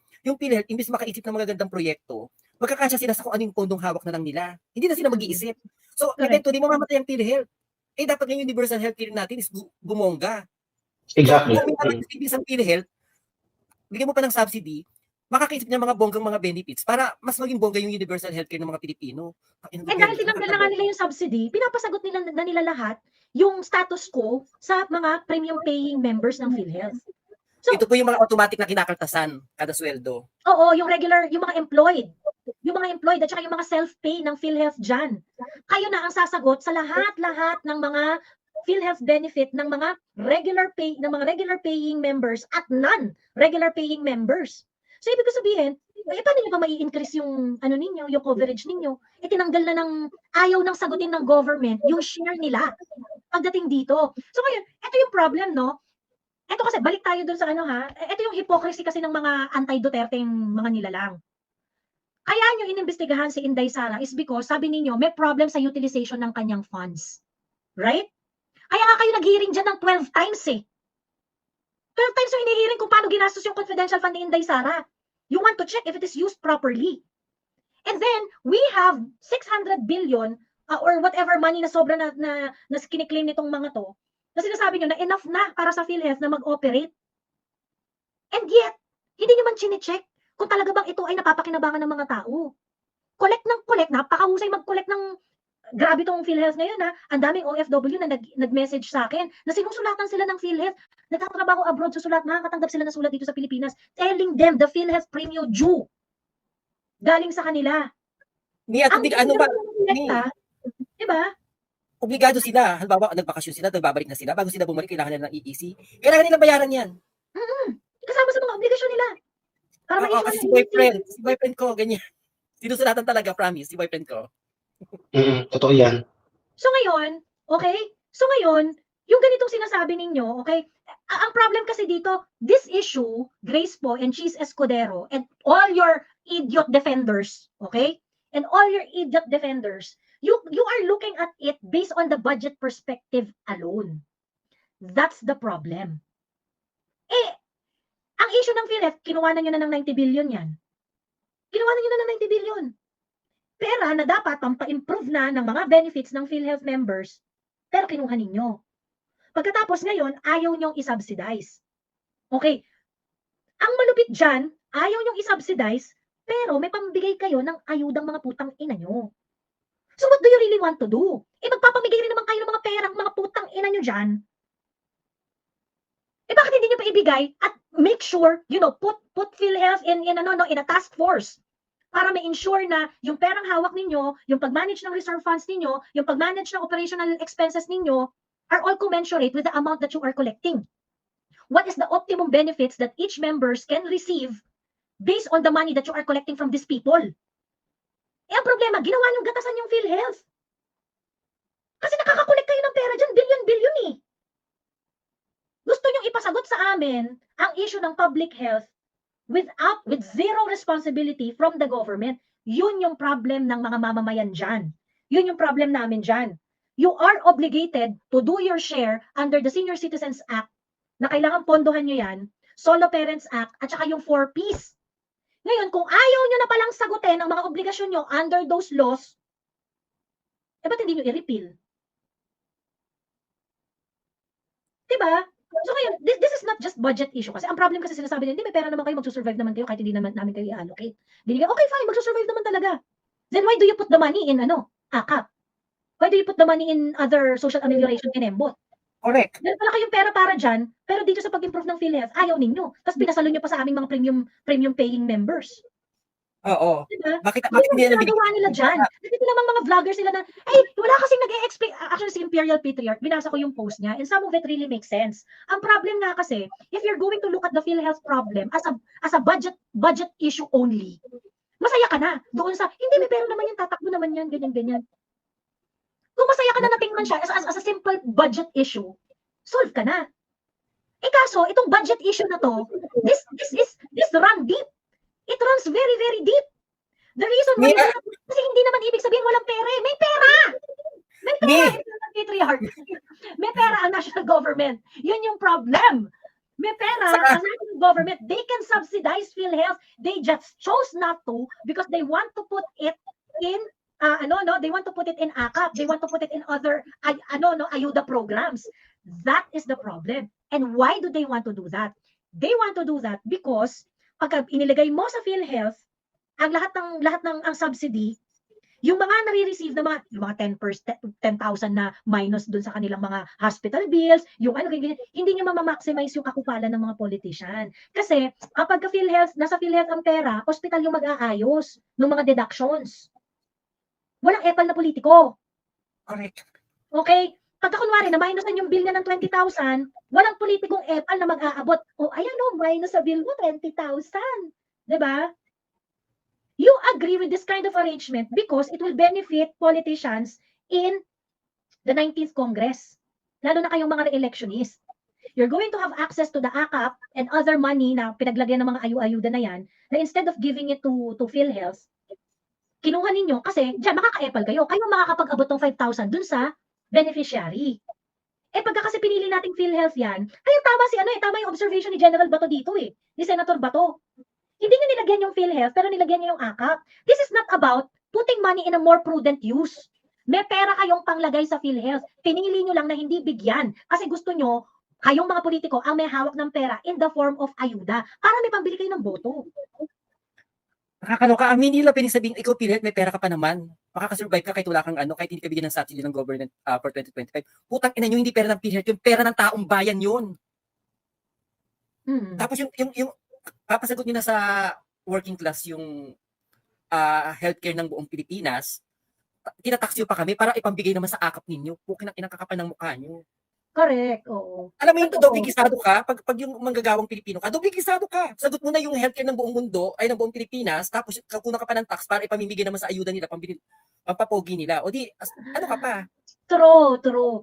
imbis makaisip ng mga gandang proyekto, magkakasya sila sa kung anong pondong hawak na lang nila. Hindi na sila mag-iisip. So, eventually, mamamatay ang PhilHealth. Dapat yung universal healthcare natin is bumongga. Exactly. Kung may isang PhilHealth, bigyan mo pa ng subsidy, makakaisip niya mga bonggang mga benefits para mas maging bongga yung universal healthcare ng mga Pilipino. Dahil tinanggal na nga nila yung subsidy, pinapasagot nila lahat yung status quo sa mga premium paying members ng PhilHealth. So, ito po yung mga automatic na kinakaltasan kada sweldo. Oo, yung mga employed. Yung mga employed at saka yung mga self-pay ng PhilHealth dyan. Kayo na ang sasagot sa lahat ng mga PhilHealth benefit ng mga regular paying members at non-regular paying members. So, ibig sabihin, paano nyo ba mai-increase yung yung coverage ninyo? Tinanggal na ayaw ng sagutin ng government yung share nila pagdating dito. So, ngayon, ito yung problem, no? Ito kasi, balik tayo dun sa ito yung hypocrisy kasi ng mga anti-Duterte mga nilalang. Kaya nyo inimbestigahan si Inday Sara is because, sabi ninyo, may problem sa utilization ng kanyang funds. Right? Kaya nga kayo nag-hearing dyan ng 12 times 12 times yung hinihiring kung paano ginastos yung confidential fund ni Inday Sara. You want to check if it is used properly. And then, we have 600 billion or whatever money na sobra na kiniklaim nitong mga to, na sinasabi nyo na enough na para sa PhilHealth na mag-operate. And yet, hindi nyo man chine-check kung talaga bang ito ay napapakinabangan ng mga tao. Collect, napakahusay mag-collect ng grabe tong PhilHealth ngayon ang daming OFW na nag-message sa akin na sinusulatan sila ng PhilHealth, nagtatrabaho abroad, nakakatanggap sila ng sulat dito sa Pilipinas, telling them the PhilHealth premium due galing sa kanila. Diba? Obligado sila. Halimbawa, nagbakasyon sila, nagbabalik na sila, bago sila bumalik, kailangan nila ng EEC. Kailangan nilang bayaran yan. Kasama sa mga obligasyon nila. Kasi si boyfriend ko, ganyan. Sinusulatan talaga, promise, si boyfriend ko. Totoo yan. So ngayon, yung ganitong sinasabi ninyo, okay, ang problem kasi dito, this issue, Grace po and Chis Escudero and all your idiot defenders, okay, and all your idiot defenders, You are looking at it based on the budget perspective alone. That's the problem. Ang issue ng PhilHealth, kinuha na nyo na ng 90 billion yan. Kinuha na nyo na ng 90 billion. Pera na dapat pampa-improve na ng mga benefits ng PhilHealth members, pero kinuha ninyo. Pagkatapos ngayon, ayaw nyong isubsidize. Okay. Ang malupit dyan, ayaw nyong isubsidize, pero may pambigay kayo ng ayudang mga putang ina nyo. So what do you really want to do? Magpapamigay rin naman kayo ng mga perang mga putang ina nyo dyan. Bakit hindi nyo pa ibigay at make sure, put PhilHealth in a task force para ma-ensure na yung perang hawak ninyo, yung pag-manage ng reserve funds ninyo, yung pag-manage ng operational expenses ninyo are all commensurate with the amount that you are collecting. What is the optimum benefits that each members can receive based on the money that you are collecting from these people? Ang problema, ginawa niyong gatasan yung PhilHealth. Kasi nakakakolek kayo ng pera dyan, billion-billion eh. Gusto niyong ipasagot sa amin ang issue ng public health with zero responsibility from the government. Yun yung problem ng mga mamamayan dyan. Yun yung problem namin dyan. You are obligated to do your share under the Senior Citizens Act na kailangan pondohan nyo yan, Solo Parents Act, at saka yung 4Ps. Ngayon, kung ayaw nyo na palang sagutin ang mga obligasyon nyo under those laws, ba't hindi nyo i-repeal? Diba? So ngayon, this is not just budget issue kasi ang problem kasi sinasabi nila, hindi may pera naman kayo, magsusurvive naman kayo kahit hindi naman namin kayo i-allocate. Okay, fine, magsusurvive naman talaga. Then why do you put the money in AKAP? Why do you put the money in other social amelioration in EMBOT? Correct. Meron pala kayong pera para dyan, pero dito sa pag-improve ng PhilHealth, ayaw ninyo. Tapos pinasalo nyo pa sa aming mga premium paying members. Oo. Diba? Bakit hindi na nagawa nila dyan? Kasi namang mga vloggers sila na, wala kasing nag-e-explain. Actually, si Imperial Patriarch, binasa ko yung post niya, and some of it really makes sense. Ang problem nga kasi, if you're going to look at the PhilHealth problem as a budget issue only, masaya ka na. Doon sa, hindi may pera naman yan, tatakbo naman yan, ganyan. Kung masaya ka na natingnan siya as a simple budget issue, solve ka na. Kaso, itong budget issue na to, this run deep. It runs very, very deep. The reason why, kasi hindi naman ibig sabihin walang pera eh. May pera! May pera! Patriarch. May pera ang national government. Yun yung problem. May pera ang national government. They can subsidize PhilHealth. They just chose not to because they want to put it in they want to put it in AKAP. They want to put it in other ayuda programs. That is the problem. And why do they want to do that? They want to do that because pagka inilagay mo sa PhilHealth ang lahat ng ang subsidy, yung mga nare-receive na mga 10,000 na minus dun sa kanilang mga hospital bills, yung ganyan, hindi niyo ma-maximize yung kakupalan ng mga politician. Kasi kapag nasa PhilHealth ang pera, hospital yung mag-aayos ng mga deductions. Walang epal na politiko. Correct. Okay? Pagka kunwari na minusan yung bill niya ng 20,000, walang politikong epal na mag-aabot. Ayan minus sa bill mo, 20,000. Diba? You agree with this kind of arrangement because it will benefit politicians in the 19th Congress. Lalo na kayong mga re-electionist. You're going to have access to the AKAP and other money na pinaglagyan ng mga ayuda na yan, na instead of giving it to PhilHealth, kinuha ninyo kasi diyan makaka-epal kayo. Kayo makakapag-abot ng 5,000 dun sa beneficiary. Pagka kasi pinili nating PhilHealth yan, kaya tama yung observation ni General Bato dito ni Senator Bato. Hindi niyo nilagyan yung PhilHealth, pero nilagyan niyo yung AKAP. This is not about putting money in a more prudent use. May pera kayong panglagay sa PhilHealth. Pinili niyo lang na hindi bigyan kasi gusto niyo kayong mga politiko ang may hawak ng pera in the form of ayuda para may pambili kayo ng boto. Nakakaloka. Ang hindi nila pinasabihin, ikaw PhilHealth, may pera ka pa naman. Makakasurvive ka kahit wala kang kahit hindi ka bigyan ng subsidy ng government for 2025. Putang ina nyo, hindi pera ng PhilHealth, yung pera ng taong bayan yun. Tapos yung papasagot nyo na sa working class yung healthcare ng buong Pilipinas, tinataksyo pa kami para ipambigay naman sa AKAP ninyo. Pukin ang kinakakapan ng mukha nyo. Correct, oo. Alam mo yung doble-gisado ka, pag yung manggagawang Pilipino ka, doble-gisado ka. Sagot mo na yung healthcare ng buong mundo, ay ng buong Pilipinas, tapos kakuna ka pa ng tax para ipamimigay naman sa ayuda nila, pampapogi nila. O di, ano ka pa? True.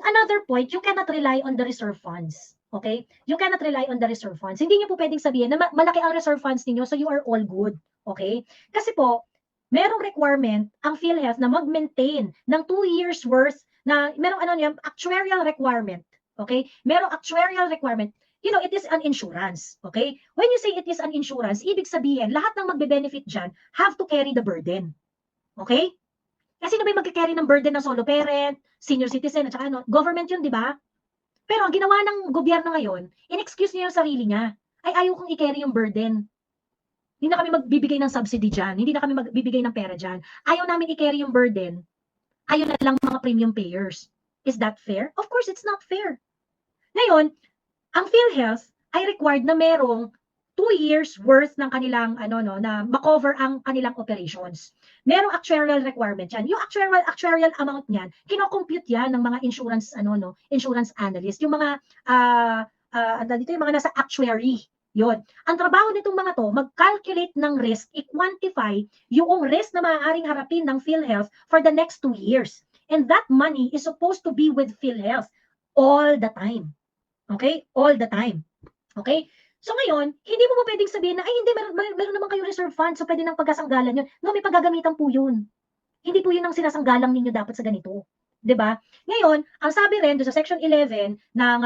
Another point, you cannot rely on the reserve funds. Okay? You cannot rely on the reserve funds. Hindi niyo po pwedeng sabihin na malaki ang reserve funds niyo, so you are all good. Okay? Kasi po, merong requirement ang PhilHealth na mag-maintain ng 2 years worth na merong ano yan, actuarial requirement. Okay? Merong actuarial requirement. You know, it is an insurance. Okay? When you say it is an insurance, ibig sabihin, lahat ng magbe-benefit dyan have to carry the burden. Okay? Kasi sino ba yung magka-carry ng burden ng solo parent, senior citizen, at saka ano, government yun, di ba? Pero ang ginawa ng gobyerno ngayon, in-excuse niya yung sarili niya. Ay, ayaw kong i-carry yung burden. Hindi na kami magbibigay ng subsidy dyan. Hindi na kami magbibigay ng pera dyan. Ayaw namin i-carry yung burden. Ayaw na lang mga premium payers. Is that fair? Of course, it's not fair. Ngayon, ang PhilHealth ay required na merong 2 years worth ng kanilang na ma-cover ang kanilang operations. Merong actuarial requirement yan. Yung actuarial amount niyan, kino-compute yan ng mga insurance insurance analyst, yung mga dito yung mga nasa actuary. Yon. Ang trabaho nitong mga to, mag-calculate ng risk, i-quantify yung risk na maaaring harapin ng PhilHealth for the next 2 years. And that money is supposed to be with PhilHealth all the time. Okay? All the time. Okay? So ngayon, hindi mo pwedeng sabihin na, ay hindi, meron naman kayo reserve fund, so pwede nang pagkasanggalan yun. No, may paggagamitan po yun. Hindi po yun ang sinasanggalang ninyo dapat sa ganito. 'Di ba? Ngayon, ang sabi rin do sa Section 11 ng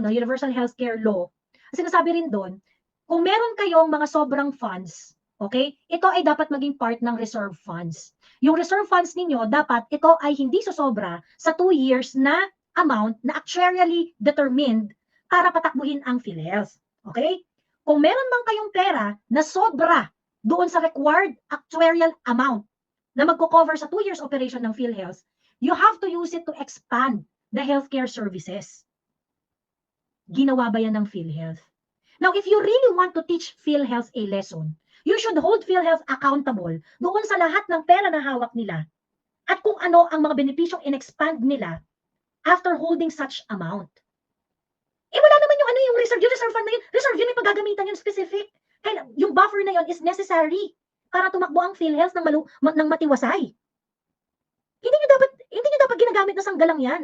Universal Healthcare Law, sinasabi rin doon, kung meron kayong mga sobrang funds, okay, ito ay dapat maging part ng reserve funds. Yung reserve funds ninyo, dapat ito ay hindi sosobra sa 2 years na amount na actuarially determined para patakbuhin ang PhilHealth. Okay? Kung meron bang kayong pera na sobra doon sa required actuarial amount na magko-cover sa 2 years operation ng PhilHealth, you have to use it to expand the healthcare services. Ginawa ba yan ng PhilHealth? Now, if you really want to teach PhilHealth a lesson, you should hold PhilHealth accountable doon sa lahat ng pera na hawak nila at kung ano ang mga benepisyong in-expand nila after holding such amount. Eh wala naman yung reserve fund na yun. Reserve yun, may paggagamitan yun specific. Kaya yung buffer na yun is necessary para tumakbo ang PhilHealth ng matiwasay. Hindi nyo dapat ginagamit na sanggalang yan.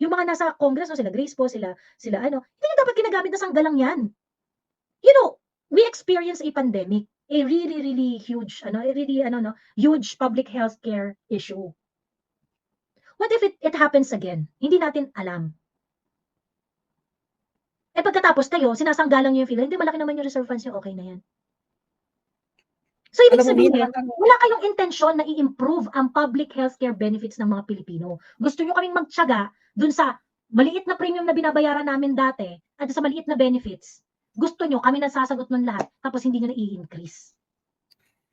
Yung mga nasa Congress, sila Grace po, sila hindi nyo dapat ginagamit na sanggalang yan. You know, we experience a pandemic, a really, really huge, huge public health care issue. What if it happens again? Hindi natin alam. Eh pagkatapos tayo, sinasanggalang nyo yung PhilHealth, hindi malaki naman yung reserve funds nyo, okay na yan. So ibig sabihin, wala kayong intensyon na i-improve ang public healthcare benefits ng mga Pilipino. Gusto nyo kaming magtiyaga dun sa maliit na premium na binabayaran namin dati at sa maliit na benefits. Gusto nyo kami nasasagot nun lahat tapos hindi nyo na i-increase.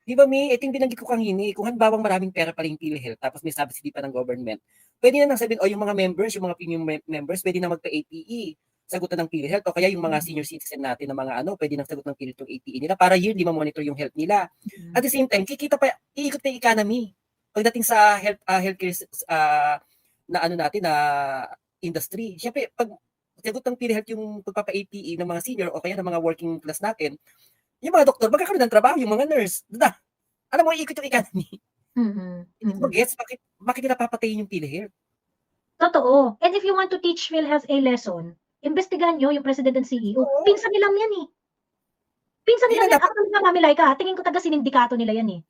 Di ba, May? Ito yung binanggit ko kanina. Kung halimbawa maraming pera pa rin PhilHealth tapos may subsidy pa ng government, pwede na nang sabihin, yung mga members, yung mga premium members, pwede na magpa-APE. Sagutan ng PhilHealth o kaya yung mga senior citizen natin na mga pwede nang sagot ng PhilHealth yung APE nila para yearly ma-monitor yung health nila. At the same time, kikita pa, iikot na yung economy. Pagdating sa healthcare na industry. Siyempre, pag sagot ng PhilHealth yung pagpapa-APE ng mga senior o kaya ng mga working class natin, yung mga doktor, magkakaroon ng trabaho, yung mga nurse. Alam mo, iikot yung economy. Hindi mo gets, bakit nila papatayin yung PhilHealth? Totoo. And if you want to teach PhilHealth a lesson, investigahan nyo yung President and CEO. Pinsan nilang yan eh. Pinsan nila yan. Ako naman, Mami Laika, tingin ko taga-sinindikato nila yan eh.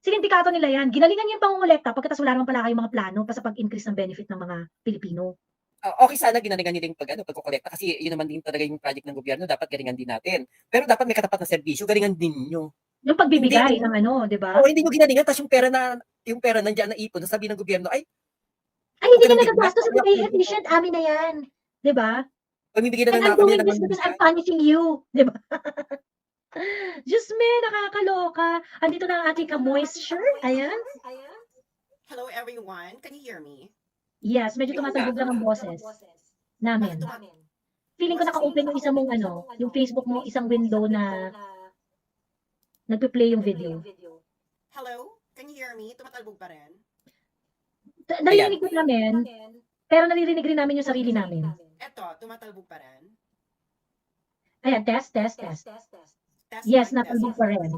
Sinindikato nila yan. Ginalingan yung pangungulekta pagkatas wala naman pala kayong mga plano pa sa pag-increase ng benefit ng mga Pilipino. Okay sana ginalingan nila yung pagkukolekta kasi yun naman din talaga yung project ng gobyerno, dapat galingan din natin. Pero dapat may katapat na serbisyo, galingan din nyo. Yung pagbibigay ng di ba? Hindi nyo ginalingan, tapos yung pera nandiyan na ipon, sabi ng gobyerno, ay hindi na nagagastos, hindi kayo efficient, amin na yan. Diba? Pamibigyan na I'm doing this because I'm punishing you. Diba? Diyos me, nakakaloka. Andito na ang ating ka-moisture. Ayan. Hello everyone. Can you hear me? Yes, medyo tumatagog lang ang boses namin. Feeling ko naka-open yung isang mong yung Facebook mo, isang window na nagpe-play yung video. Hello? Can you hear me? Tumatalbog pa rin? Naririnig ko namin, pero naririnig rin namin yung sarili namin. Eto, tumatalbog pa rin? Ayan, test. Yes, natalbog pa rin.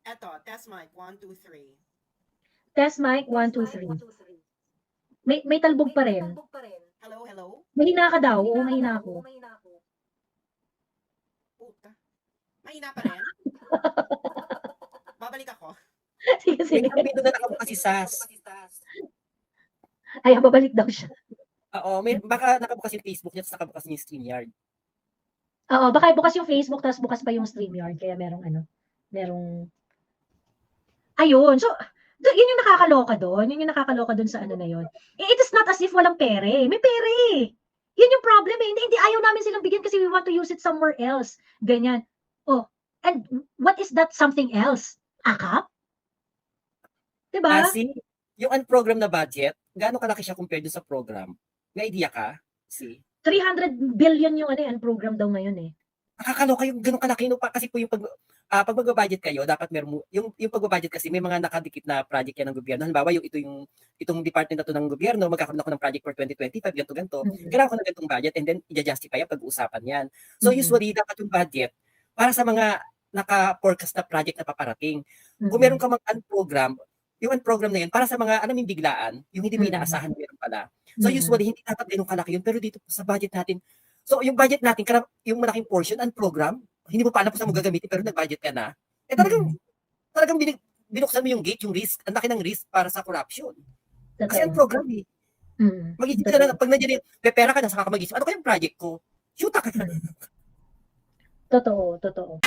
Eto, test mic, 1, 2, 3. Test mic, 1, 2, 3. May talbog pa rin. Hello? Mahina ka daw. Oo, mahina ako. Puta. Mahina pa rin? Babalik ako. Sige, May sige. video na nakabukas si Sas. Ay, babalik daw siya. Oo, baka nakabukas yung Facebook niya, tapos nakabukas yung StreamYard. Oo, baka bukas yung Facebook, tapos bukas pa yung StreamYard, kaya merong ayun. So, yun yung nakakaloka doon. Yun yung nakakaloka doon sa ano na yun. It is not as if walang pere. May pere. Yun yung problem eh. Hindi ayaw namin silang bigyan kasi we want to use it somewhere else. Ganyan. Oh, and what is that something else? Akap? Diba? Kasi, yung unprogram na budget, gaano kalaki siya compared sa program? May idea ka? 300 billion yung program daw ngayon eh. Nakakaloka yung ganun kalaki no, kasi po yung pag magbabudget kayo, dapat meron yung pagbabudget kasi may mga nakadikit na project yan ng gobyerno. Halimbawa, itong department na to ng gobyerno, magkakaroon ako ng project for 2025, ganito. Kailangan ko ng ganitong budget and then i-justify ang pag-uusapan yan. So usually, dapat yung budget para sa mga naka-forecast na project na paparating. Kung meron ka mag-unprogram, yung unprogram na yun, para sa mga yung biglaan, yung hindi mo inaasahan meron pala. So usually, hindi dapat ganun kalaki yun. Pero dito sa budget natin, so yung budget natin, yung malaking portion, unprogram, hindi mo pa alam kung saan mo gagamitin, pero nag-budget ka na. Eh talagang binuksan mo yung gate, yung risk, ang laki ng risk para sa corruption. Kasi unprogram eh. Mag-isip ka na, pag nandiyan pepera ka na, saka ka mag-isip, ano kayang project ko? Shoot ka na. Totoo.